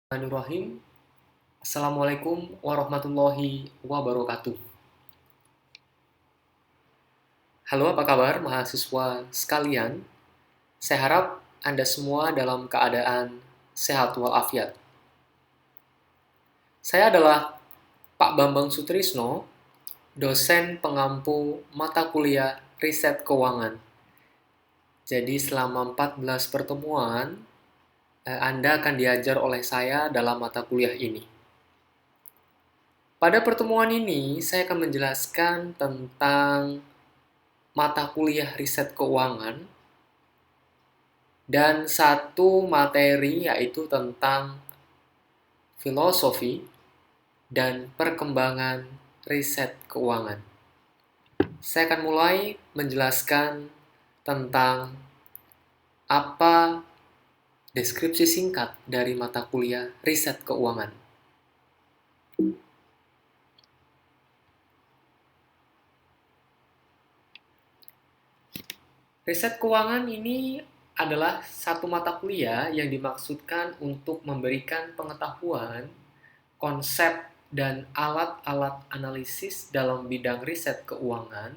Bismillahirrahmanirrahim. Assalamualaikum warahmatullahi wabarakatuh. Halo, apa kabar mahasiswa sekalian? Saya harap Anda semua dalam keadaan sehat walafiat. Saya adalah Pak Bambang Sutrisno, dosen pengampu mata kuliah riset keuangan. Jadi selama 14 pertemuan, Anda akan diajar oleh saya dalam mata kuliah ini. Pada pertemuan ini, saya akan menjelaskan tentang mata kuliah riset keuangan dan satu materi yaitu tentang filosofi dan perkembangan riset keuangan. Saya akan mulai menjelaskan tentang apa deskripsi singkat dari mata kuliah riset keuangan. Riset keuangan ini adalah satu mata kuliah yang dimaksudkan untuk memberikan pengetahuan, konsep, dan alat-alat analisis dalam bidang riset keuangan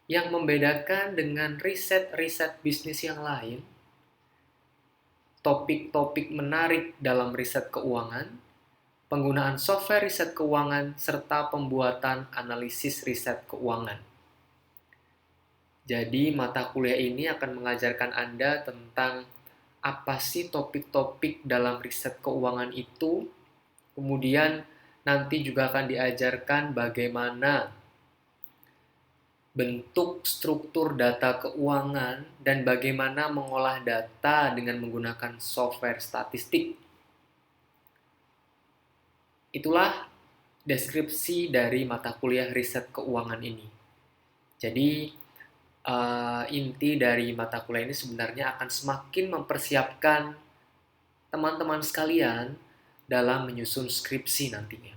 yang membedakan dengan riset-riset bisnis yang lain, topik-topik menarik dalam riset keuangan, penggunaan software riset keuangan, serta pembuatan analisis riset keuangan. Jadi, mata kuliah ini akan mengajarkan Anda tentang apa sih topik-topik dalam riset keuangan itu. Kemudian, nanti juga akan diajarkan bagaimana bentuk struktur data keuangan dan bagaimana mengolah data dengan menggunakan software statistik. Itulah deskripsi dari mata kuliah riset keuangan ini. Jadi, inti dari mata kuliah ini sebenarnya akan semakin mempersiapkan teman-teman sekalian dalam menyusun skripsi nantinya.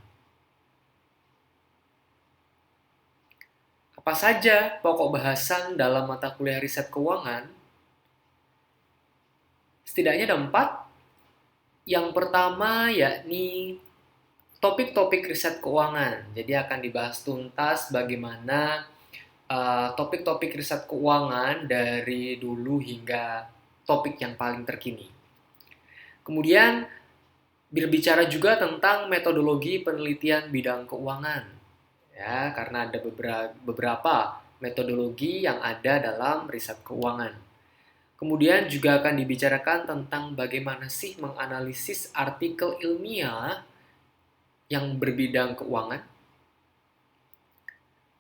Apa saja pokok bahasan dalam mata kuliah riset keuangan? Setidaknya ada 4. Yang pertama yakni topik-topik riset keuangan. Jadi akan dibahas tuntas bagaimana topik-topik riset keuangan dari dulu hingga topik yang paling terkini. Kemudian berbicara juga tentang metodologi penelitian bidang keuangan. Ya, karena ada beberapa metodologi yang ada dalam riset keuangan. Kemudian juga akan dibicarakan tentang bagaimana sih menganalisis artikel ilmiah yang berbidang keuangan.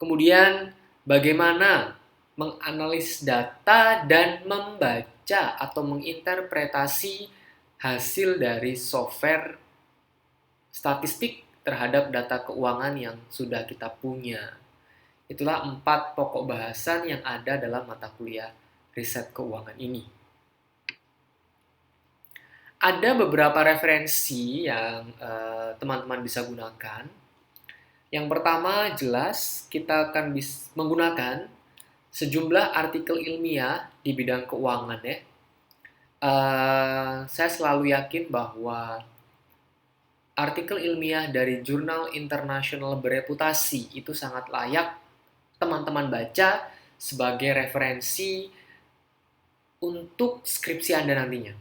Kemudian bagaimana menganalisis data dan membaca atau menginterpretasi hasil dari software statistik terhadap data keuangan yang sudah kita punya. Itulah 4 pokok bahasan yang ada dalam mata kuliah riset keuangan ini. Ada beberapa referensi yang teman-teman bisa gunakan. Yang pertama, jelas kita akan menggunakan sejumlah artikel ilmiah di bidang keuangan ya. Saya selalu yakin bahwa artikel ilmiah dari jurnal internasional bereputasi itu sangat layak teman-teman baca sebagai referensi untuk skripsi Anda nantinya.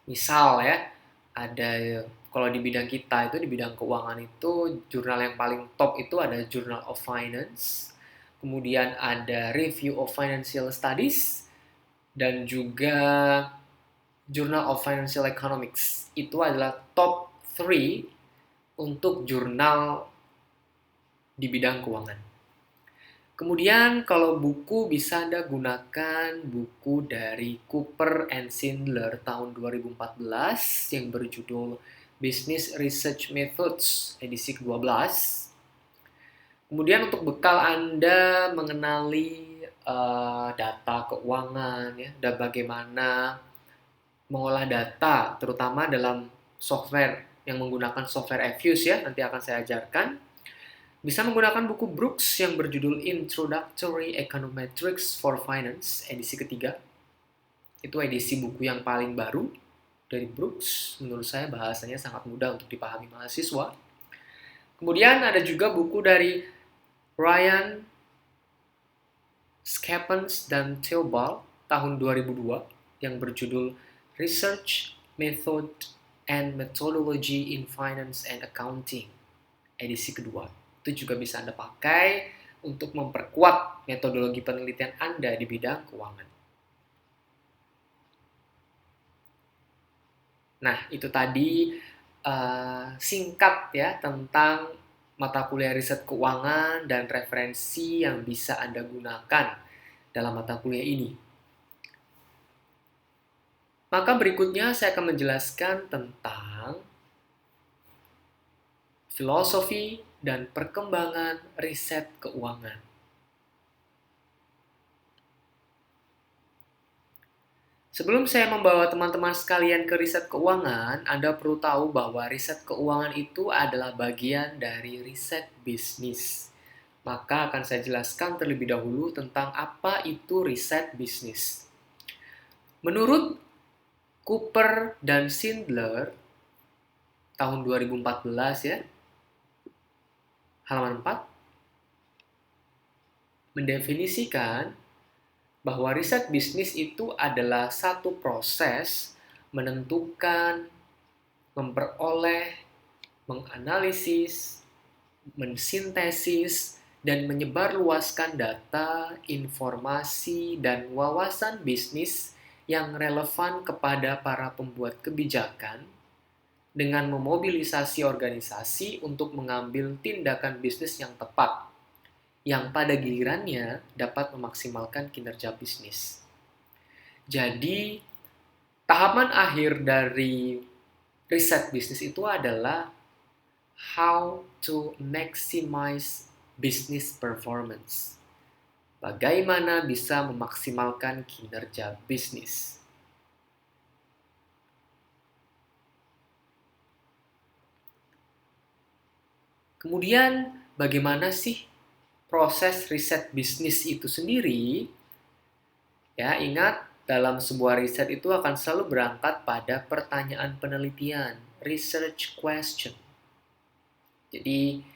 Misal ya, ada kalau di bidang kita itu, di bidang keuangan itu, jurnal yang paling top itu ada Journal of Finance, kemudian ada Review of Financial Studies, dan juga Journal of Financial Economics. Itu adalah top 3 untuk jurnal di bidang keuangan. Kemudian kalau buku bisa Anda gunakan buku dari Cooper and Schindler tahun 2014 yang berjudul Business Research Methods edisi ke-12. Kemudian untuk bekal Anda mengenali data keuangan ya, dan bagaimana mengolah data terutama dalam software yang menggunakan software Fuse ya, nanti akan saya ajarkan. Bisa menggunakan buku Brooks yang berjudul Introductory Econometrics for Finance edisi ketiga. Itu edisi buku yang paling baru dari Brooks. Menurut saya bahasanya sangat mudah untuk dipahami mahasiswa. Kemudian ada juga buku dari Ryan Schaepens dan Theobald tahun 2002 yang berjudul Research Method and Methodology in Finance and Accounting, edisi kedua. Itu juga bisa Anda pakai untuk memperkuat metodologi penelitian Anda di bidang keuangan. Nah, itu tadi singkat ya tentang mata kuliah riset keuangan dan referensi yang bisa Anda gunakan dalam mata kuliah ini. Maka berikutnya saya akan menjelaskan tentang filosofi dan perkembangan riset keuangan. Sebelum saya membawa teman-teman sekalian ke riset keuangan, Anda perlu tahu bahwa riset keuangan itu adalah bagian dari riset bisnis. Maka akan saya jelaskan terlebih dahulu tentang apa itu riset bisnis. Menurut Cooper dan Schindler, tahun 2014 ya, halaman 4, mendefinisikan bahwa riset bisnis itu adalah satu proses menentukan, memperoleh, menganalisis, mensintesis, dan menyebarluaskan data, informasi, dan wawasan bisnis yang relevan kepada para pembuat kebijakan dengan memobilisasi organisasi untuk mengambil tindakan bisnis yang tepat yang pada gilirannya dapat memaksimalkan kinerja bisnis. Jadi, tahapan akhir dari riset bisnis itu adalah how to maximize business performance. Bagaimana bisa memaksimalkan kinerja bisnis. Kemudian, bagaimana sih proses riset bisnis itu sendiri? Ya, ingat, dalam sebuah riset itu akan selalu berangkat pada pertanyaan penelitian, research question. Jadi,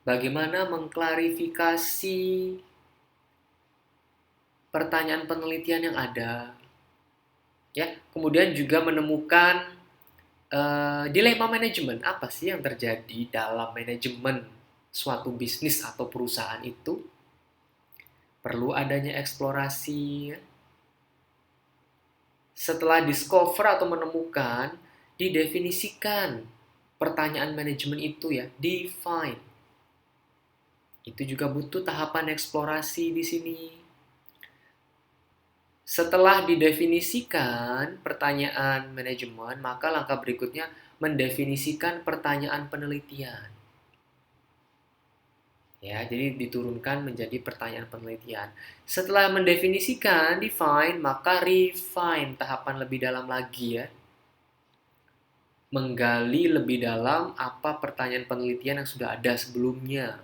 bagaimana mengklarifikasi pertanyaan penelitian yang ada? Ya, kemudian juga menemukan dilema manajemen. Apa sih yang terjadi dalam manajemen suatu bisnis atau perusahaan itu? Perlu adanya eksplorasi. Setelah discover atau menemukan, didefinisikan pertanyaan manajemen itu ya, define. Itu juga butuh tahapan eksplorasi di sini. Setelah didefinisikan pertanyaan manajemen, maka langkah berikutnya mendefinisikan pertanyaan penelitian. Ya, jadi diturunkan menjadi pertanyaan penelitian. Setelah mendefinisikan, define, maka refine, tahapan lebih dalam lagi ya. Menggali lebih dalam apa pertanyaan penelitian yang sudah ada sebelumnya.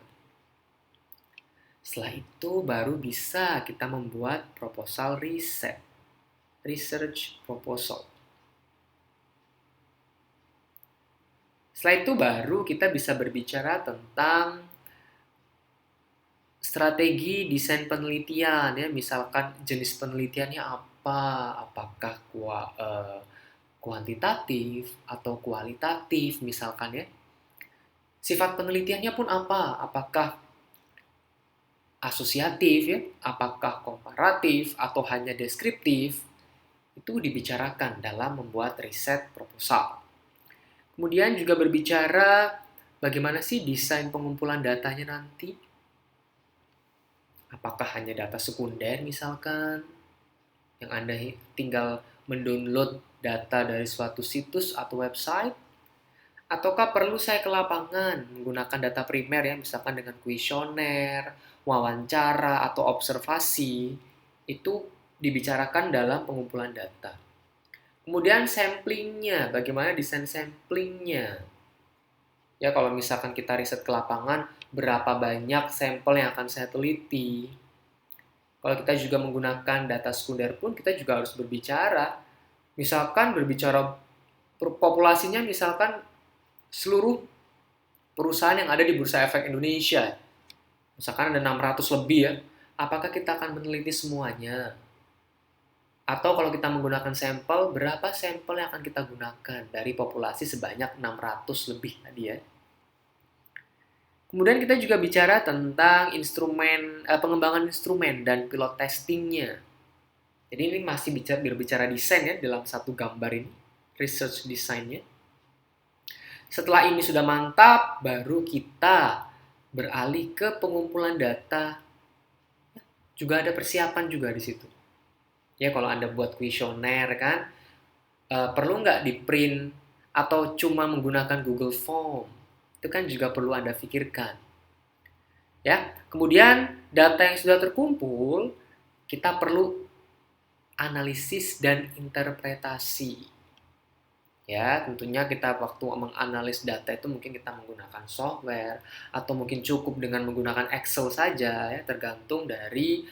Setelah itu baru bisa kita membuat proposal riset. Research proposal. Setelah itu baru kita bisa berbicara tentang strategi desain penelitian ya, misalkan jenis penelitiannya apa, apakah kuantitatif atau kualitatif misalkan ya. Sifat penelitiannya pun apa, apakah asosiatif ya, apakah komparatif atau hanya deskriptif, itu dibicarakan dalam membuat riset proposal. Kemudian juga berbicara bagaimana sih desain pengumpulan datanya nanti. Apakah hanya data sekunder misalkan, yang Anda tinggal mendownload data dari suatu situs atau website, ataukah perlu saya ke lapangan menggunakan data primer ya, misalkan dengan kuesioner, wawancara, atau observasi, itu dibicarakan dalam pengumpulan data. Kemudian samplingnya, bagaimana desain samplingnya? Ya, kalau misalkan kita riset ke lapangan, berapa banyak sampel yang akan saya teliti? Kalau kita juga menggunakan data sekunder pun, kita juga harus berbicara. Misalkan berbicara populasinya misalkan seluruh perusahaan yang ada di Bursa Efek Indonesia. Misalkan ada 600 lebih ya. Apakah kita akan meneliti semuanya? Atau kalau kita menggunakan sampel, berapa sampel yang akan kita gunakan dari populasi sebanyak 600 lebih tadi ya? Kemudian kita juga bicara tentang pengembangan instrumen dan pilot testingnya. Jadi ini masih berbicara desain ya dalam satu gambar ini, research desainnya. Setelah ini sudah mantap, baru kita beralih ke pengumpulan data. Juga ada persiapan juga di situ. Ya kalau Anda buat kuesioner kan, perlu nggak di print atau cuma menggunakan Google Form? Itu kan juga perlu Anda pikirkan. Ya, kemudian data yang sudah terkumpul, kita perlu analisis dan interpretasi. Ya, tentunya kita waktu menganalisis data itu mungkin kita menggunakan software atau mungkin cukup dengan menggunakan Excel saja ya, tergantung dari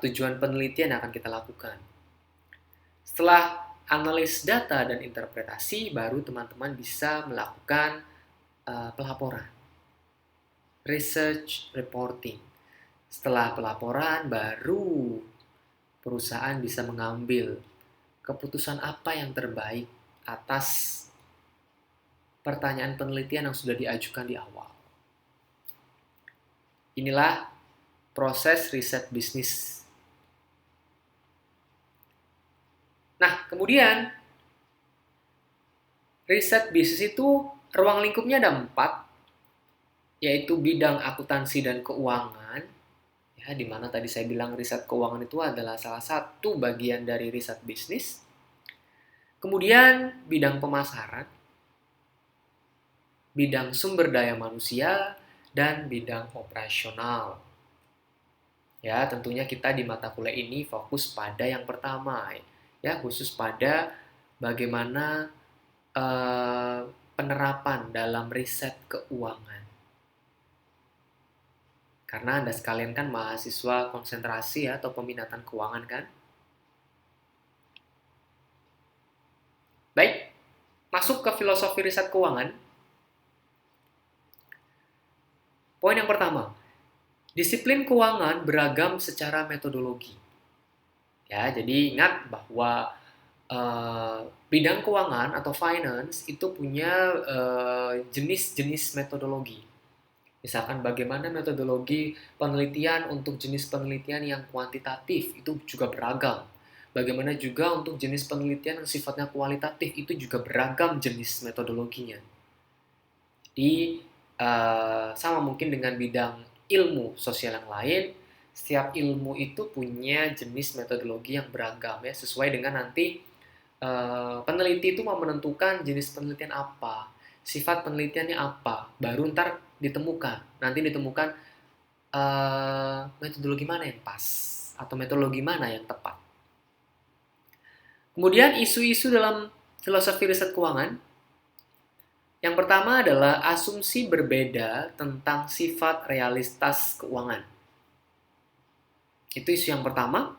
tujuan penelitian yang akan kita lakukan. Setelah analis data dan interpretasi, baru teman-teman bisa melakukan pelaporan. Research reporting. Setelah pelaporan, baru perusahaan bisa mengambil keputusan apa yang terbaik atas pertanyaan penelitian yang sudah diajukan di awal. Inilah proses riset bisnis. Nah, kemudian riset bisnis itu ruang lingkupnya ada 4, yaitu bidang akuntansi dan keuangan. Ya, di mana tadi saya bilang riset keuangan itu adalah salah satu bagian dari riset bisnis. Kemudian bidang pemasaran, bidang sumber daya manusia, dan bidang operasional. Ya, tentunya kita di mata kuliah ini fokus pada yang pertama, ya, khusus pada bagaimana penerapan dalam riset keuangan. Karena Anda sekalian kan mahasiswa konsentrasi ya, atau peminatan keuangan kan? Baik, masuk ke filosofi riset keuangan. Poin yang pertama, disiplin keuangan beragam secara metodologi. Ya, jadi ingat bahwa bidang keuangan atau finance itu punya jenis-jenis metodologi. Misalkan bagaimana metodologi penelitian untuk jenis penelitian yang kuantitatif itu juga beragam. Bagaimana juga untuk jenis penelitian yang sifatnya kualitatif itu juga beragam jenis metodologinya. Di sama mungkin dengan bidang ilmu sosial yang lain, setiap ilmu itu punya jenis metodologi yang beragam ya, sesuai dengan nanti peneliti itu mau menentukan jenis penelitian apa, sifat penelitiannya apa, baru ntar nanti ditemukan metodologi mana yang pas atau metodologi mana yang tepat. Kemudian isu-isu dalam filosofi riset keuangan. Yang pertama adalah asumsi berbeda tentang sifat realitas keuangan. Itu isu yang pertama.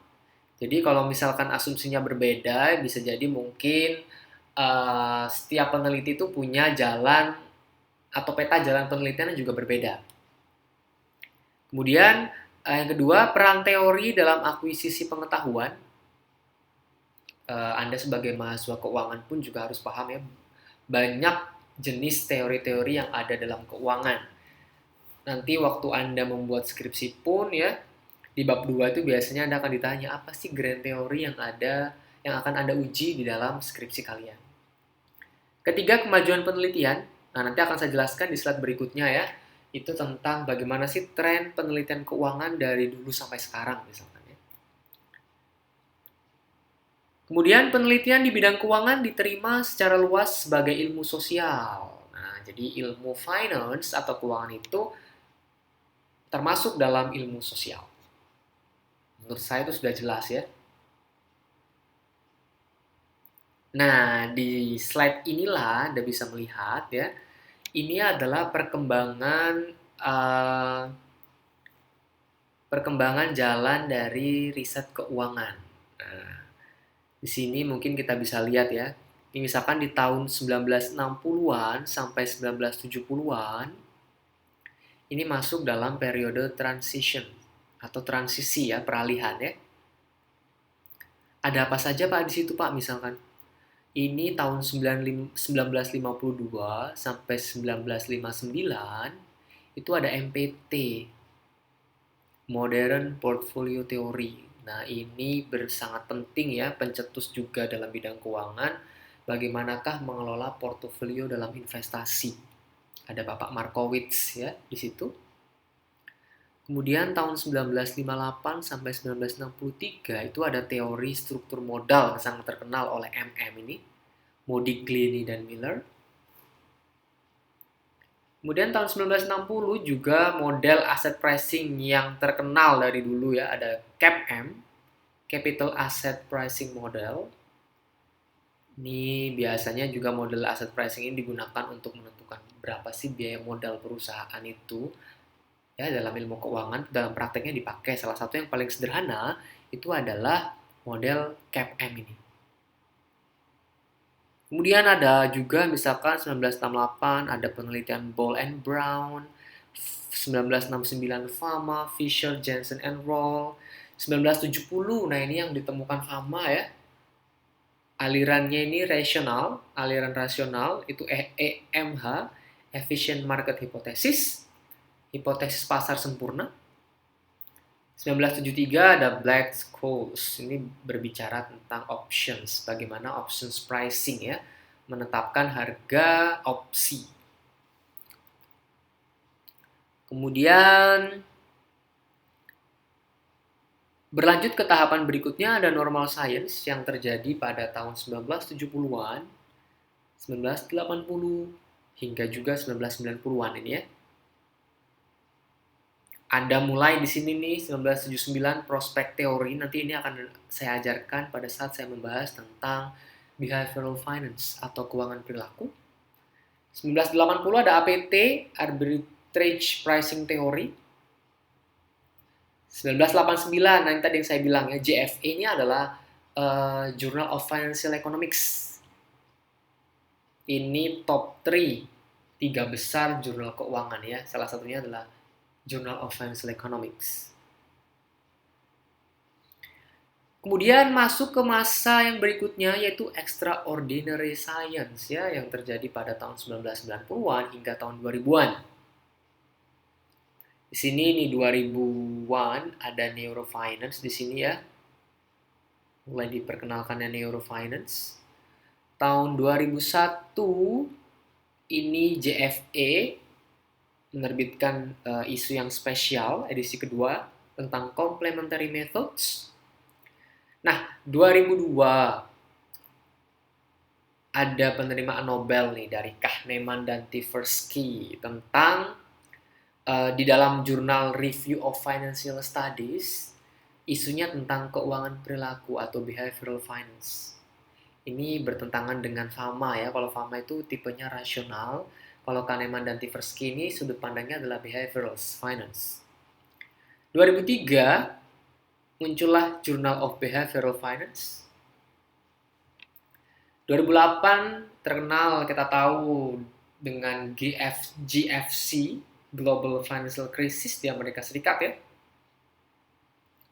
Jadi kalau misalkan asumsinya berbeda, bisa jadi mungkin setiap peneliti itu punya jalan atau peta jalan penelitian yang juga berbeda. Kemudian yang kedua, peran teori dalam akuisisi pengetahuan. Anda sebagai mahasiswa keuangan pun juga harus paham ya, banyak jenis teori-teori yang ada dalam keuangan. Nanti waktu Anda membuat skripsi pun ya, di bab 2 itu biasanya Anda akan ditanya apa sih grand teori yang ada, yang akan Anda uji di dalam skripsi kalian. Ketiga, kemajuan penelitian. Nah, nanti akan saya jelaskan di slide berikutnya ya. Itu tentang bagaimana sih tren penelitian keuangan dari dulu sampai sekarang misalkan. Kemudian penelitian di bidang keuangan diterima secara luas sebagai ilmu sosial. Nah, jadi ilmu finance atau keuangan itu termasuk dalam ilmu sosial. Menurut saya itu sudah jelas ya. Nah, di slide inilah Anda bisa melihat ya, ini adalah perkembangan jalan dari riset keuangan. Nah, di sini mungkin kita bisa lihat ya, Ini misalkan di tahun 1960-an sampai 1970-an, ini masuk dalam periode transition atau transisi ya, peralihan ya. Ada apa saja Pak di situ Pak misalkan? Ini tahun 1952 sampai 1959 itu ada MPT, Modern Portfolio Theory. Nah, ini sangat penting ya, pencetus juga dalam bidang keuangan, bagaimanakah mengelola portofolio dalam investasi. Ada Bapak Markowitz ya di situ. Kemudian tahun 1958 sampai 1963 itu ada teori struktur modal yang sangat terkenal oleh MM ini, Modigliani dan Miller. Kemudian tahun 1960 juga model asset pricing yang terkenal dari dulu ya, ada CAPM, Capital Asset Pricing Model. Ini biasanya juga model asset pricing ini digunakan untuk menentukan berapa sih biaya modal perusahaan itu. Ya, dalam ilmu keuangan, dalam prakteknya dipakai. Salah satu yang paling sederhana itu adalah model CAPM ini. Kemudian ada juga misalkan 1968 ada penelitian Ball and Brown, 1969 Fama, Fisher, Jensen and Roll, 1970, nah ini yang ditemukan Fama ya. Alirannya ini rasional, aliran rasional itu EMH, Efficient Market Hypothesis, hipotesis pasar sempurna. 1973 ada Black-Scholes, ini berbicara tentang options, bagaimana options pricing ya, menetapkan harga opsi. Kemudian berlanjut ke tahapan berikutnya ada normal science yang terjadi pada tahun 1970-an, 1980 hingga juga 1990-an ini ya. Ada mulai di sini nih 1979 prospek teori, nanti ini akan saya ajarkan pada saat saya membahas tentang behavioral finance atau keuangan perilaku. 1980 ada APT, arbitrage pricing theory. 1989, nah ini tadi yang saya bilang ya, JFA ini adalah Journal of Financial Economics. Ini top 3 besar jurnal keuangan ya, salah satunya adalah Journal of Financial Economics. Kemudian masuk ke masa yang berikutnya yaitu extraordinary science ya, yang terjadi pada tahun 1990-an hingga tahun 2000-an. Di sini nih 2000-an ada neurofinance di sini ya. Mulai diperkenalkannya neurofinance. Tahun 2001 ini JFA menerbitkan isu yang spesial, edisi kedua, tentang complementary methods. Nah, 2002 ada penerimaan Nobel nih dari Kahneman dan Tversky tentang di dalam jurnal Review of Financial Studies, isunya tentang keuangan perilaku atau behavioral finance. Ini bertentangan dengan Fama ya, kalau Fama itu tipenya rasional, kalau Kahneman dan Tversky ini sudut pandangnya adalah behavioral finance. 2003 muncullah Journal of Behavioral Finance. 2008 terkenal kita tahu dengan GFC, Global Financial Crisis di Amerika Serikat ya.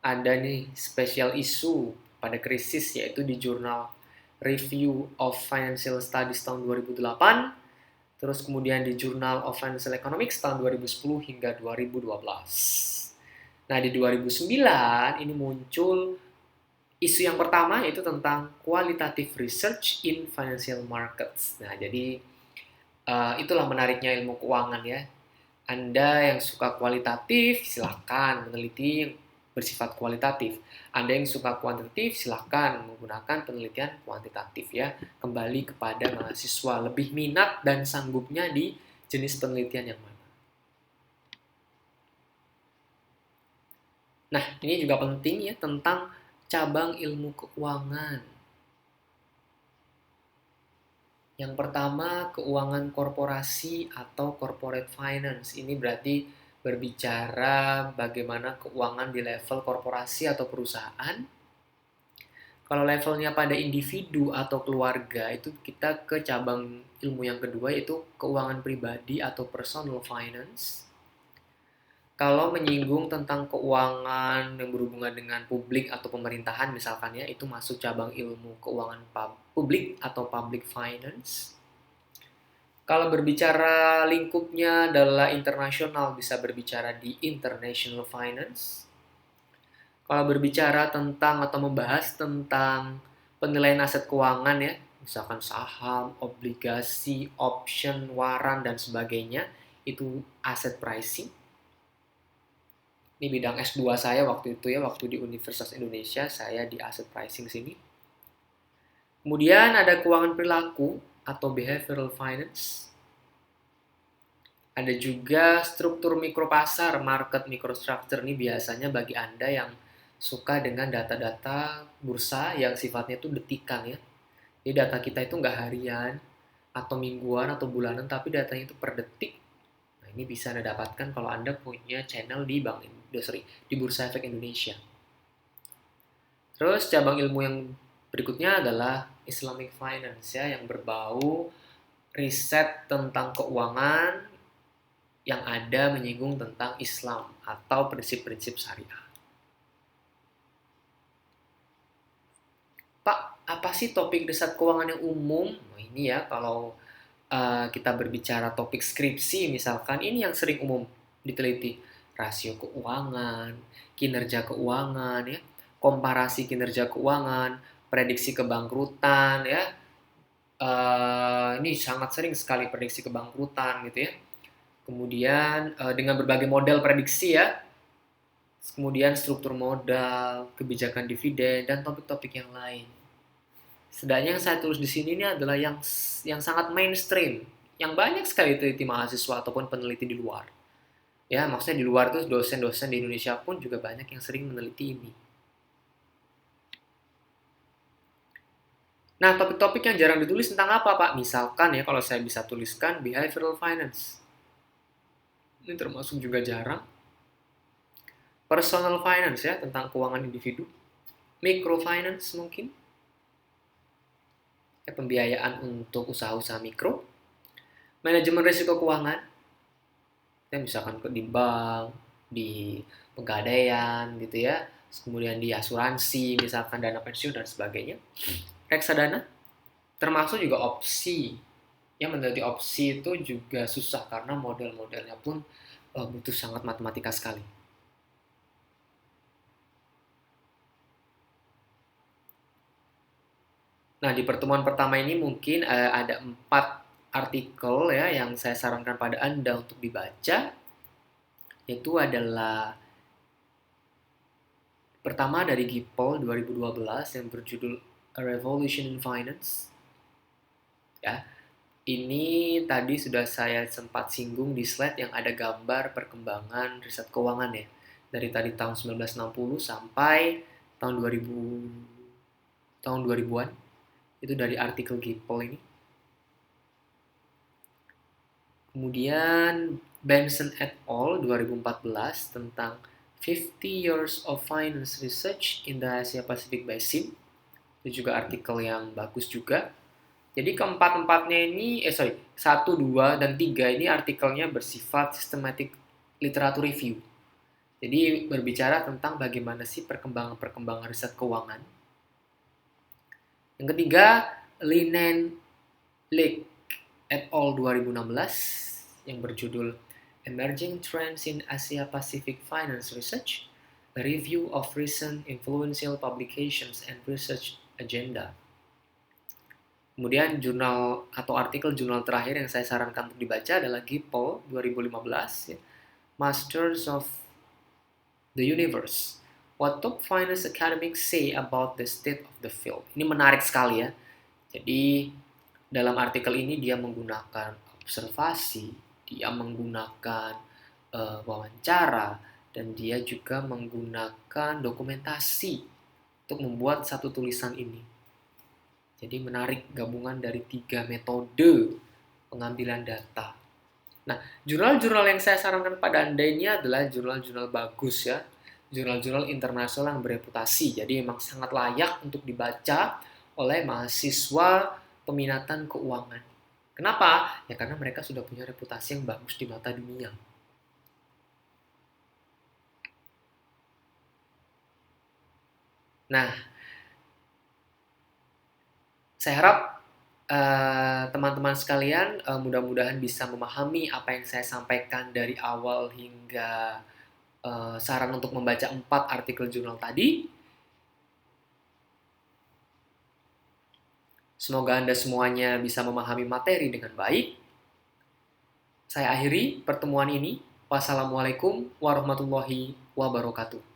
Ada nih spesial isu pada krisis yaitu di Jurnal Review of Financial Studies tahun 2008. Terus kemudian di Journal of Financial Economics tahun 2010 hingga 2012. Nah, di 2009 ini muncul isu yang pertama yaitu tentang qualitative research in financial markets. Nah, jadi itulah menariknya ilmu keuangan ya. Anda yang suka kualitatif, silahkan meneliti yang bersifat kualitatif. Anda yang suka kuantitatif, silahkan menggunakan penelitian kuantitatif ya. Kembali kepada mahasiswa, lebih minat dan sanggupnya di jenis penelitian yang mana. Nah, ini juga penting ya tentang cabang ilmu keuangan. Yang pertama, keuangan korporasi atau corporate finance. Ini berarti berbicara bagaimana keuangan di level korporasi atau perusahaan. Kalau levelnya pada individu atau keluarga, itu kita ke cabang ilmu yang kedua, yaitu keuangan pribadi atau personal finance. Kalau menyinggung tentang keuangan yang berhubungan dengan publik atau pemerintahan misalkan ya, itu masuk cabang ilmu keuangan publik atau public finance. Kalau berbicara lingkupnya adalah internasional, bisa berbicara di international finance. Kalau berbicara tentang atau membahas tentang penilaian aset keuangan ya, misalkan saham, obligasi, option, waran, dan sebagainya, itu aset pricing. Ini bidang S2 saya waktu itu ya, waktu di Universitas Indonesia, saya di asset pricing sini. Kemudian ada keuangan perilaku atau behavioral finance. Ada juga struktur mikropasar, market microstructure. Ini biasanya bagi Anda yang suka dengan data-data bursa yang sifatnya itu detikan ya. Jadi data kita itu nggak harian, atau mingguan, atau bulanan, tapi datanya itu per detik. Nah, ini bisa Anda dapatkan kalau Anda punya channel di di Bursa Efek Indonesia. Terus cabang ilmu yang berikutnya adalah Islamic Finance ya, yang berbau riset tentang keuangan yang ada menyinggung tentang Islam atau prinsip-prinsip syariah. Pak, apa sih topik riset keuangan yang umum? Nah, ini ya kalau kita berbicara topik skripsi misalkan, ini yang sering umum diteliti. Rasio keuangan, kinerja keuangan ya, komparasi kinerja keuangan, prediksi kebangkrutan ya. Ini sangat sering sekali prediksi kebangkrutan gitu ya. Kemudian dengan berbagai model prediksi ya, kemudian struktur modal, kebijakan dividen, dan topik-topik yang lain. Setidaknya yang saya tulis di sini ini adalah yang sangat mainstream, yang banyak sekali diteliti mahasiswa ataupun peneliti di luar. Ya, maksudnya di luar tuh dosen-dosen di Indonesia pun juga banyak yang sering meneliti ini. Nah, topik-topik yang jarang ditulis tentang apa, Pak? Misalkan ya, kalau saya bisa tuliskan behavioral finance. Ini termasuk juga jarang. Personal finance ya, tentang keuangan individu. Microfinance mungkin. Ya, pembiayaan untuk usaha-usaha mikro. Manajemen risiko keuangan. Ya, misalkan di bank, di pegadaian gitu ya. Kemudian di asuransi, misalkan dana pensiun dan sebagainya. Reksadana, termasuk juga opsi. Yang meneliti opsi itu juga susah karena model-modelnya pun butuh sangat matematika sekali. Nah, di pertemuan pertama ini mungkin ada 4 artikel ya yang saya sarankan pada Anda untuk dibaca. Yaitu adalah pertama dari Gipol 2012 yang berjudul A Revolution in Finance. Ya, ini tadi sudah saya sempat singgung di slide yang ada gambar perkembangan riset keuangan ya. Dari tadi tahun 1960 sampai tahun 2000, tahun 2000-an. Itu dari artikel Gipol ini. Kemudian Benson et al. 2014 tentang 50 Years of Finance Research in the Asia Pacific Basin. Itu juga artikel yang bagus juga. Jadi keempat-empatnya ini, 1, 2, dan 3 ini artikelnya bersifat systematic literature review. Jadi berbicara tentang bagaimana sih perkembangan riset keuangan. Yang ketiga, Linen Lake et al. 2016 yang berjudul Emerging Trends in Asia Pacific Finance Research, a Review of Recent Influential Publications and Research Agenda. Kemudian jurnal atau artikel jurnal terakhir yang saya sarankan untuk dibaca adalah Gipol 2015, Masters of the Universe. What top finance academics say about the state of the field. Ini menarik sekali ya. Jadi dalam artikel ini dia menggunakan observasi, dia menggunakan wawancara, dan dia juga menggunakan dokumentasi untuk membuat satu tulisan ini. Jadi menarik gabungan dari 3 metode pengambilan data. Nah, jurnal-jurnal yang saya sarankan pada Anda ini adalah jurnal-jurnal bagus ya. jurnal-jurnal internasional yang bereputasi. Jadi memang sangat layak untuk dibaca oleh mahasiswa peminatan keuangan. Kenapa? Ya karena mereka sudah punya reputasi yang bagus di mata dunia. Nah, saya harap teman-teman sekalian mudah-mudahan bisa memahami apa yang saya sampaikan dari awal hingga saran untuk membaca 4 artikel jurnal tadi. Semoga Anda semuanya bisa memahami materi dengan baik. Saya akhiri pertemuan ini. Wassalamualaikum warahmatullahi wabarakatuh.